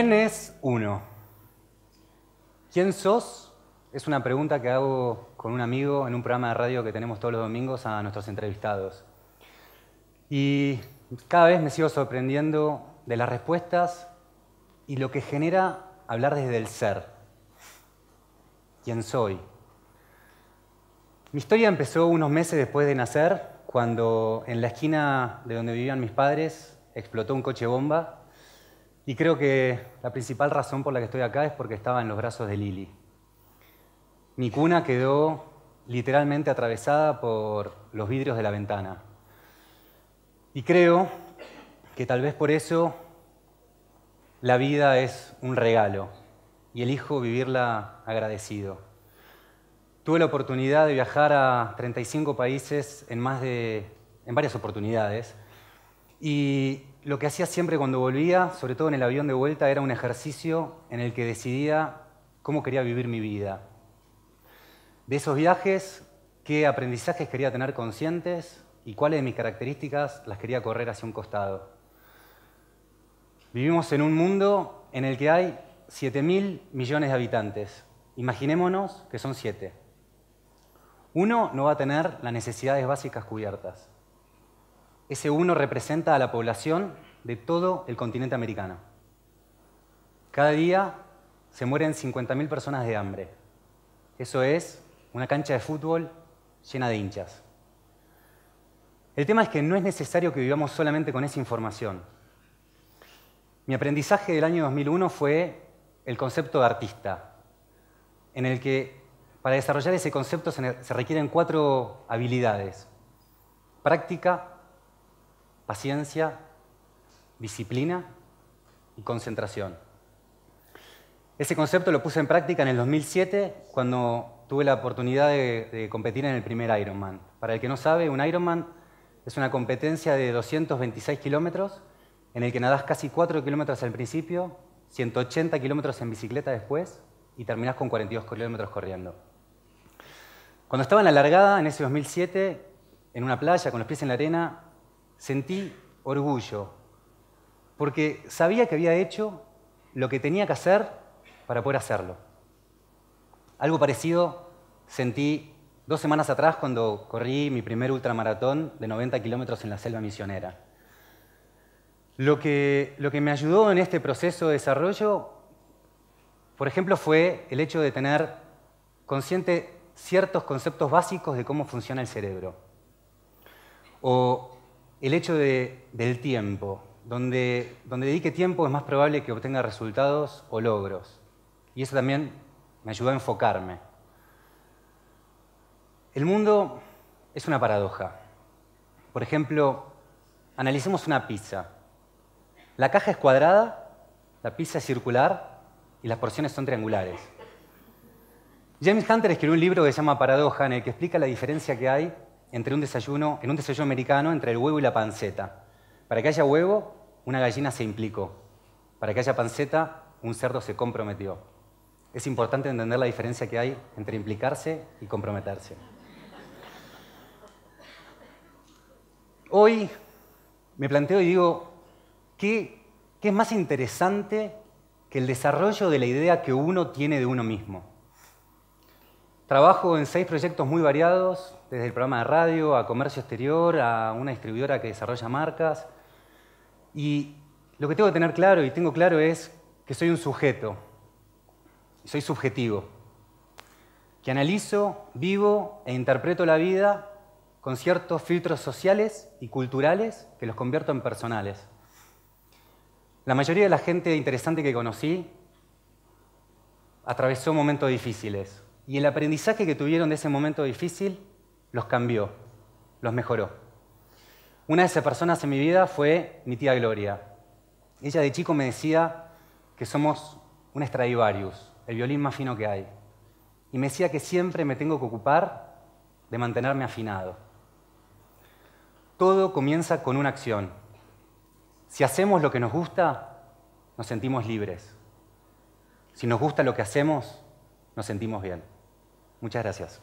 ¿Quién es uno? ¿Quién sos? Es una pregunta que hago con un amigo en un programa de radio que tenemos todos los domingos a nuestros entrevistados. Y cada vez me sigo sorprendiendo de las respuestas y lo que genera hablar desde el ser. ¿Quién soy? Mi historia empezó unos meses después de nacer, cuando en la esquina de donde vivían mis padres explotó un coche bomba. Y creo que la principal razón por la que estoy acá es porque estaba en los brazos de Lili. Mi cuna quedó literalmente atravesada por los vidrios de la ventana. Y creo que tal vez por eso la vida es un regalo y elijo vivirla agradecido. Tuve la oportunidad de viajar a 35 países en varias oportunidades. Y lo que hacía siempre cuando volvía, sobre todo en el avión de vuelta, era un ejercicio en el que decidía cómo quería vivir mi vida. De esos viajes, qué aprendizajes quería tener conscientes y cuáles de mis características las quería correr hacia un costado. Vivimos en un mundo en el que hay 7.000 millones de habitantes. Imaginémonos que son 7. Uno no va a tener las necesidades básicas cubiertas. Ese uno representa a la población de todo el continente americano. Cada día se mueren 50.000 personas de hambre. Eso es una cancha de fútbol llena de hinchas. El tema es que no es necesario que vivamos solamente con esa información. Mi aprendizaje del año 2001 fue el concepto de artista, en el que para desarrollar ese concepto se requieren 4 habilidades: práctica, paciencia, disciplina y concentración. Ese concepto lo puse en práctica en el 2007, cuando tuve la oportunidad de competir en el primer Ironman. Para el que no sabe, un Ironman es una competencia de 226 kilómetros, en el que nadás casi 4 kilómetros al principio, 180 kilómetros en bicicleta después, y terminás con 42 kilómetros corriendo. Cuando estaba en la largada, en ese 2007, en una playa, con los pies en la arena, sentí orgullo, porque sabía que había hecho lo que tenía que hacer para poder hacerlo. Algo parecido sentí 2 semanas atrás cuando corrí mi primer ultramaratón de 90 kilómetros en la selva misionera. Lo que me ayudó en este proceso de desarrollo, por ejemplo, fue el hecho de tener consciente ciertos conceptos básicos de cómo funciona el cerebro. O el hecho del tiempo. Donde dedique tiempo es más probable que obtenga resultados o logros. Y eso también me ayudó a enfocarme. El mundo es una paradoja. Por ejemplo, analicemos una pizza. La caja es cuadrada, la pizza es circular y las porciones son triangulares. James Hunter escribió un libro que se llama Paradoja, en el que explica la diferencia que hay en un desayuno americano, entre el huevo y la panceta. Para que haya huevo, una gallina se implicó. Para que haya panceta, un cerdo se comprometió. Es importante entender la diferencia que hay entre implicarse y comprometerse. Hoy me planteo y digo, ¿qué es más interesante que el desarrollo de la idea que uno tiene de uno mismo? Trabajo en 6 proyectos muy variados, desde el programa de radio, a comercio exterior, a una distribuidora que desarrolla marcas. Y lo que tengo que tener claro, y tengo claro, es que soy un sujeto, soy subjetivo, que analizo, vivo e interpreto la vida con ciertos filtros sociales y culturales que los convierto en personales. La mayoría de la gente interesante que conocí atravesó momentos difíciles. Y el aprendizaje que tuvieron de ese momento difícil los cambió, los mejoró. Una de esas personas en mi vida fue mi tía Gloria. Ella de chico me decía que somos un Stradivarius, el violín más fino que hay. Y me decía que siempre me tengo que ocupar de mantenerme afinado. Todo comienza con una acción. Si hacemos lo que nos gusta, nos sentimos libres. Si nos gusta lo que hacemos, nos sentimos bien. Muchas gracias.